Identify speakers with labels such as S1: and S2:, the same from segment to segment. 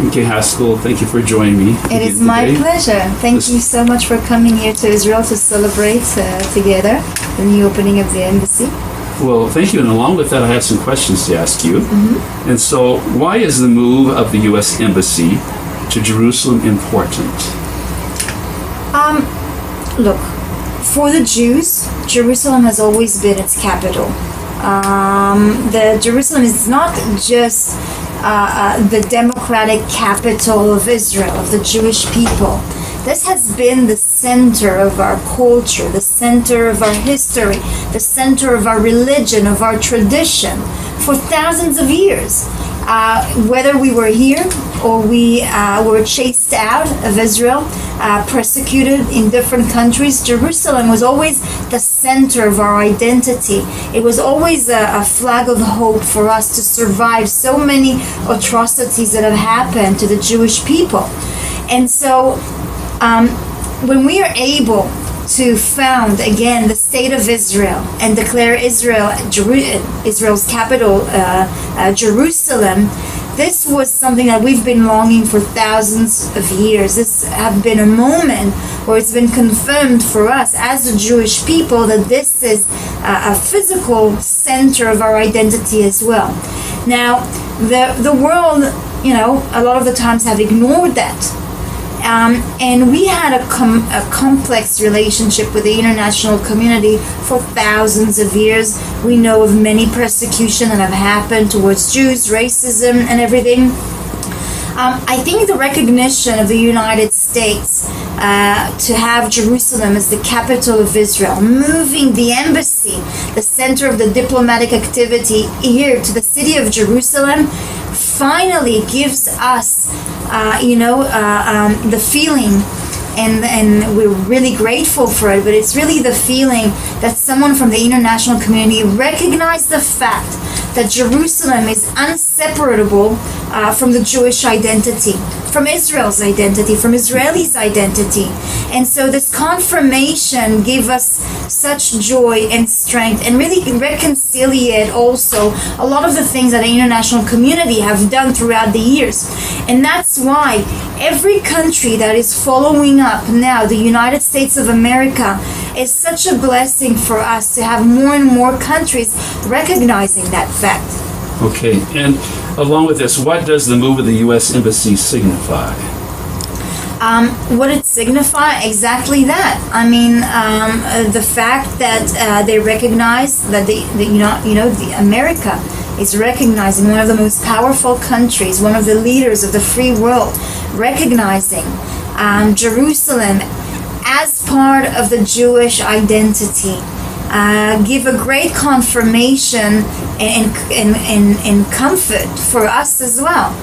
S1: MK Haskell, thank you for joining me.
S2: It is my pleasure. Thank you so much for coming here to Israel to celebrate together the new opening of the embassy.
S1: Well, thank you. And along with that, I have some questions to ask you. And so, why is the move of the U.S. Embassy to Jerusalem important?
S2: Look, for the Jews, Jerusalem has always been its capital. Jerusalem is not just the democratic capital of Israel, of the Jewish people. This has been the center of our culture, the center of our history, the center of our religion, of our tradition for thousands of years. Whether we were here or we were chased out of Israel, persecuted in different countries, Jerusalem was always the center of our identity. It was always a flag of hope for us to survive so many atrocities that have happened to the Jewish people. And so when we are able to found again the state of Israel and declare Israel's capital, Jerusalem, this was something that we've been longing for thousands of years. This have been a moment where it's been confirmed for us as a Jewish people that this is a physical center of our identity as well. Now, the world, a lot of the times have ignored that. And we had a complex relationship with the international community for thousands of years. We know of many persecution that have happened towards Jews, racism, and everything. I think the recognition of the United States to have Jerusalem as the capital of Israel, moving the embassy, the center of the diplomatic activity here to the city of Jerusalem, finally gives us the feeling, and we're really grateful for it, but it's really the feeling that someone from the international community recognized the fact that Jerusalem is inseparable from the Jewish identity, from Israel's identity, from Israelis' identity. And so this confirmation gave us such joy and strength, and really reconciliate also a lot of the things that the international community have done throughout the years. And that's why every country that is following up now, the United States of America, is such a blessing for us to have more and more countries recognizing that fact.
S1: Okay, and along with this, what does the move of the U.S. Embassy signify?
S2: What it signify? Exactly that. I mean, the fact that they recognize that the America is recognizing one of the most powerful countries, one of the leaders of the free world, recognizing Jerusalem as part of the Jewish identity. Give a great confirmation and comfort for us as well.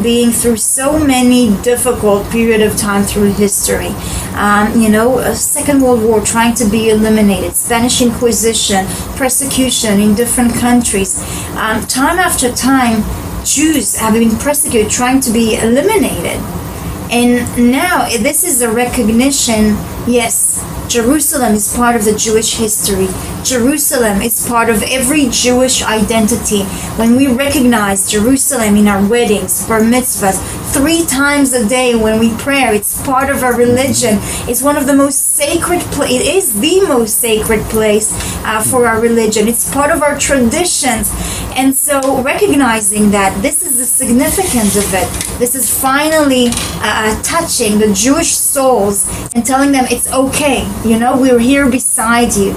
S2: Being through so many difficult period of time through history. Second World War trying to be eliminated, Spanish Inquisition, persecution in different countries. Time after time, Jews have been persecuted, trying to be eliminated. And now this is a recognition, yes, Jerusalem is part of the Jewish history. Jerusalem is part of every Jewish identity. When we recognize Jerusalem in our weddings, bar mitzvahs, 3 times a day when we pray, it's part of our religion. It's one of the most sacred it is the most sacred place for our religion. It's part of our traditions. And so recognizing that this is the significance of it, this is finally touching the Jewish souls and telling them it's okay. We're here beside you.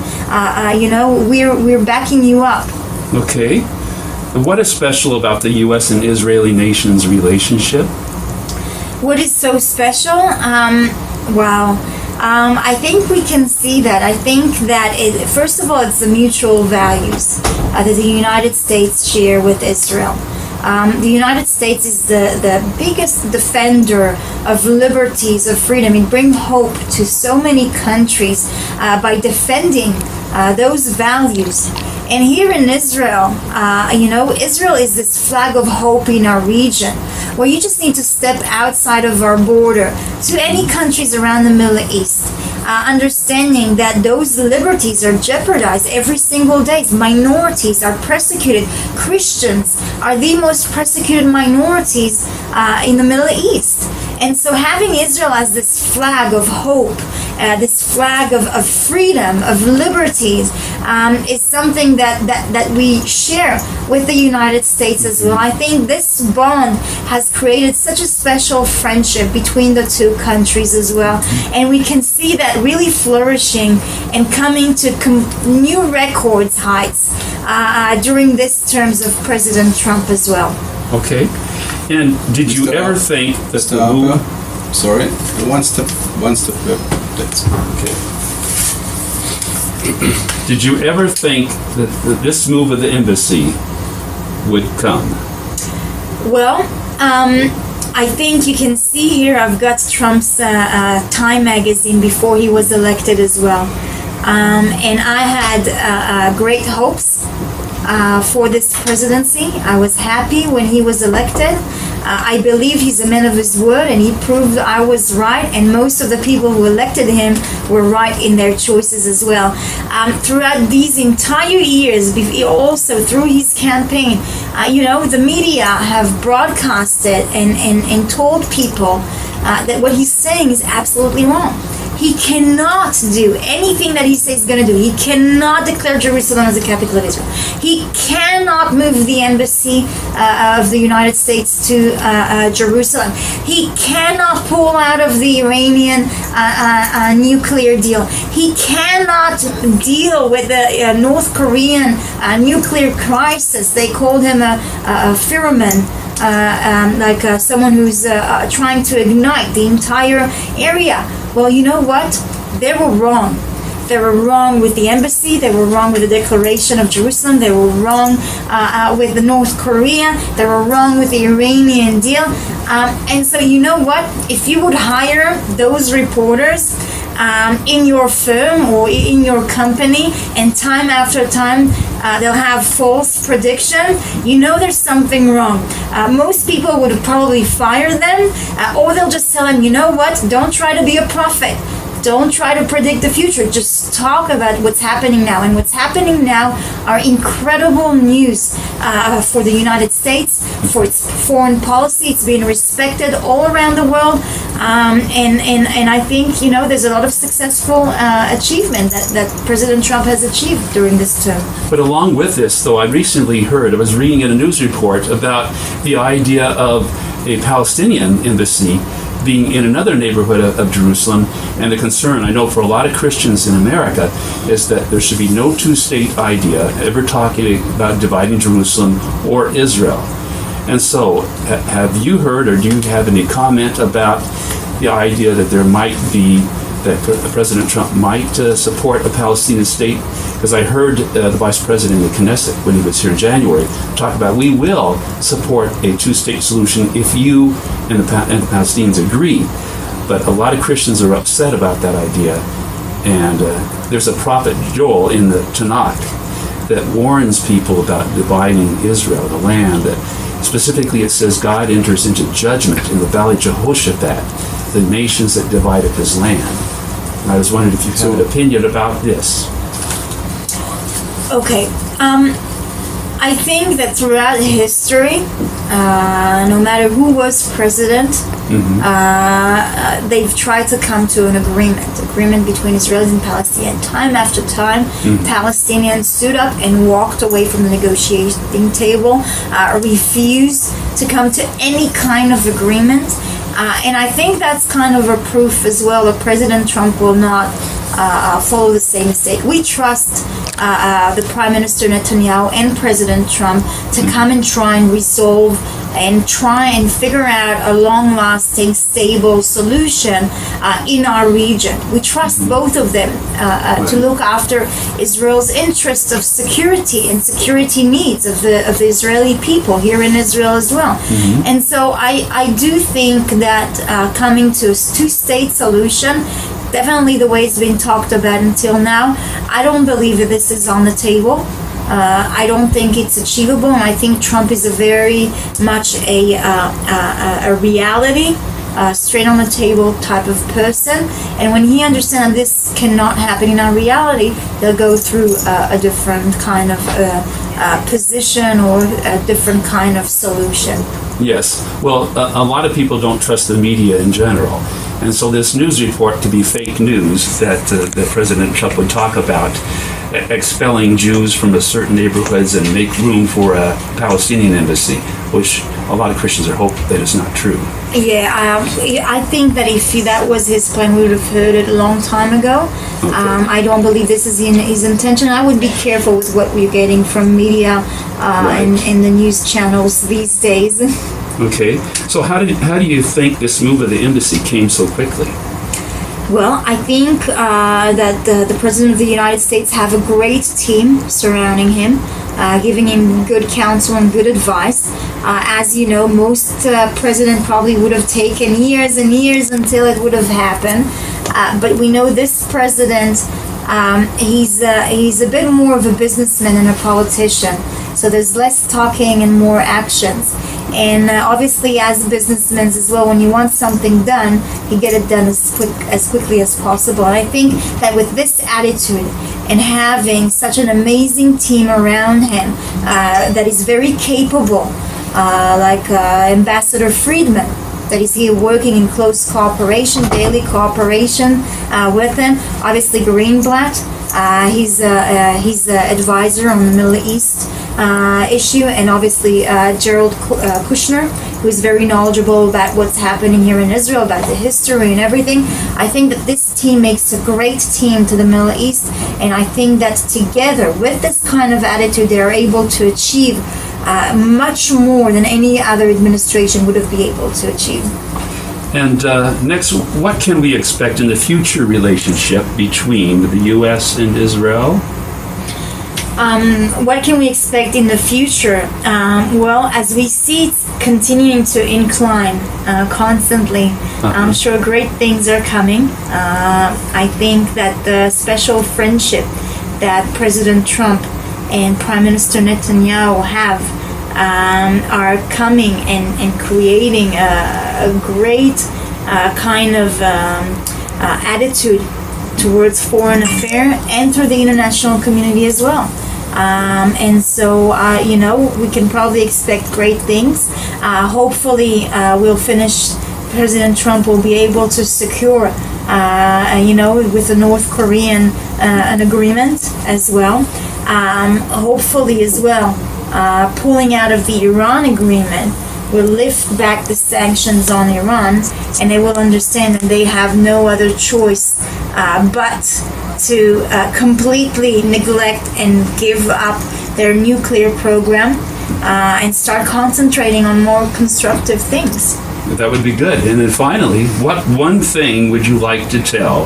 S2: We're backing you up.
S1: Okay. And what is special about the U.S. and Israeli nation's relationship?
S2: What is so special? I think we can see that. I think that, first of all, it's the mutual values that the United States share with Israel. The United States is the biggest defender of liberties, of freedom. It brings hope to so many countries by defending those values. And here in Israel, Israel is this flag of hope in our region, where you just need to step outside of our border to any countries around the Middle East. understanding that those liberties are jeopardized every single day. Minorities are persecuted. Christians are the most persecuted minorities in the Middle East. And so having Israel as this flag of hope, this flag of freedom, of liberties, is something that we share with the United States as well. I think this bond has created such a special friendship between the two countries as well. And we can see that really flourishing and coming to new records heights during this terms of President Trump as well.
S1: Okay. And did you ever think that
S3: Mr.
S1: the move...
S3: Harper, sorry, one step, that's okay.
S1: Did you ever think that this move of the embassy would come?
S2: Well, I think you can see here I've got Trump's Time magazine before he was elected as well. And I had great hopes for this presidency. I was happy when he was elected. I believe he's a man of his word, and he proved I was right, and most of the people who elected him were right in their choices as well. Throughout these entire years, also through his campaign, the media have broadcasted and told people that what he's saying is absolutely wrong. He cannot do anything that he says he's going to do. He cannot declare Jerusalem as the capital of Israel. He cannot move the embassy of the United States to Jerusalem. He cannot pull out of the Iranian nuclear deal. He cannot deal with the North Korean nuclear crisis. They called him a fireman. Like someone who's trying to ignite the entire area. Well, you know what? They were wrong. They were wrong with the embassy. They were wrong with the declaration of Jerusalem. They were wrong with the North Korea. They were wrong with the Iranian deal. And so you know what? If you would hire those reporters in your firm or in your company, and time after time they'll have false prediction, there's something wrong. Most people would probably fire them, or they'll just tell them, you know what, don't try to be a prophet. Don't try to predict the future. Just talk about what's happening now. And what's happening now are incredible news for the United States, for its foreign policy. It's being respected all around the world. And I think, there's a lot of successful achievement that President Trump has achieved during this term.
S1: But along with this, though, I recently heard, I was reading in a news report about the idea of a Palestinian embassy being in another neighborhood of Jerusalem, and the concern, I know for a lot of Christians in America, is that there should be no two-state idea ever talking about dividing Jerusalem or Israel. And so, have you heard, or do you have any comment about the idea that there might be, that President Trump might support a Palestinian state? Because I heard the Vice President of the Knesset, when he was here in January, talk about, we will support a two-state solution if you and the Palestinians agree. But a lot of Christians are upset about that idea. And there's a prophet, Joel, in the Tanakh that warns people about dividing Israel, the land, that specifically it says God enters into judgment in the valley of Jehoshaphat, the nations that divided his land. And I was wondering if you have an opinion about this.
S2: Okay. I think that throughout history, no matter who was president, they've tried to come to an agreement between Israelis and Palestinians. Time after time, Palestinians stood up and walked away from the negotiating table, refused to come to any kind of agreement. And I think that's kind of a proof as well that President Trump will not follow the same mistake. We trust the Prime Minister Netanyahu and President Trump to come and try and resolve and try and figure out a long-lasting, stable solution in our region. We trust both of them to look after Israel's interests of security and security needs of the Israeli people here in Israel as well. And so I do think that coming to a two-state solution, definitely the way it's been talked about until now, I don't believe that this is on the table. I don't think it's achievable, and I think Trump is a very much a reality straight on the table type of person. And when he understands this cannot happen in our reality, they'll go through a different kind of position or a different kind of solution.
S1: Yes. Well, a lot of people don't trust the media in general. And so this news report to be fake news that President Trump would talk about, expelling Jews from certain neighborhoods and make room for a Palestinian embassy, which a lot of Christians are hoping that is not true.
S2: Yeah, I think that if that was his plan, we would have heard it a long time ago.
S1: Okay.
S2: I don't believe this is his intention. I would be careful with what we're getting from media and the news channels these days.
S1: Okay. So how do you think this move of the embassy came so quickly?
S2: Well, I think that the President of the United States have a great team surrounding him, giving him good counsel and good advice. As you know, most president probably would have taken years and years until it would have happened. But we know this president, he's a bit more of a businessman than a politician. So there's less talking and more actions. And obviously, as businessmen as well, when you want something done, you get it done as quickly as possible. And I think that with this attitude and having such an amazing team around him that is very capable, like Ambassador Friedman, that is here working in close cooperation, daily cooperation with him. Obviously, Greenblatt, he's an advisor on the Middle East issue, and obviously Gerald Kushner, who is very knowledgeable about what's happening here in Israel, about the history and everything. I think that this team makes a great team to the Middle East, and I think that together with this kind of attitude, they are able to achieve much more than any other administration would have been able to achieve.
S1: And next, what can we expect in the future relationship between the U.S. and Israel?
S2: What can we expect in the future? Well, as we see it's continuing to incline constantly, I'm sure great things are coming. I think that the special friendship that President Trump and Prime Minister Netanyahu have are coming and creating a great kind of attitude towards foreign affairs and through the international community as well. And so, we can probably expect great things. Hopefully, we'll finish. President Trump will be able to secure, with the North Korean an agreement as well. Hopefully, as well, pulling out of the Iran agreement will lift back the sanctions on Iran, and they will understand that they have no other choice but to completely neglect and give up their nuclear program and start concentrating on more constructive things.
S1: That would be good. And then finally, what one thing would you like to tell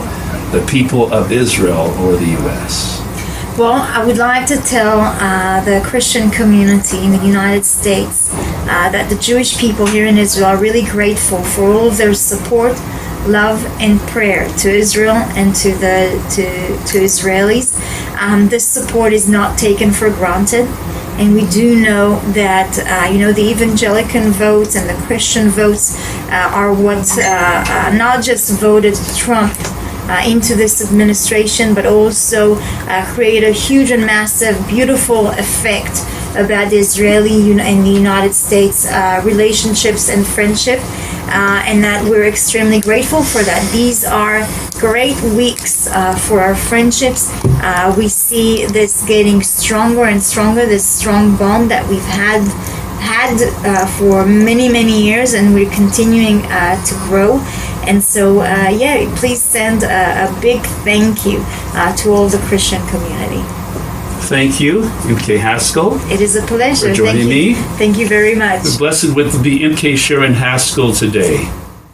S1: the people of Israel or the U.S.?
S2: Well, I would like to tell the Christian community in the United States that the Jewish people here in Israel are really grateful for all of their support, love, and prayer to Israel and to Israelis. This support is not taken for granted, and we do know that the evangelical votes and the Christian votes are what not just voted Trump into this administration, but also create a huge and massive, beautiful effect about the Israeli and the United States relationships and friendship, and that we're extremely grateful for that. These are great weeks for our friendships. We see this getting stronger and stronger, this strong bond that we've had for many, many years, and we're continuing to grow. And so, please send a big thank you to all the Christian community.
S1: Thank you, MK Haskel.
S2: It is a pleasure.
S1: For joining me.
S2: Thank you very much.
S1: Blessed with the MK Sharen Haskel today.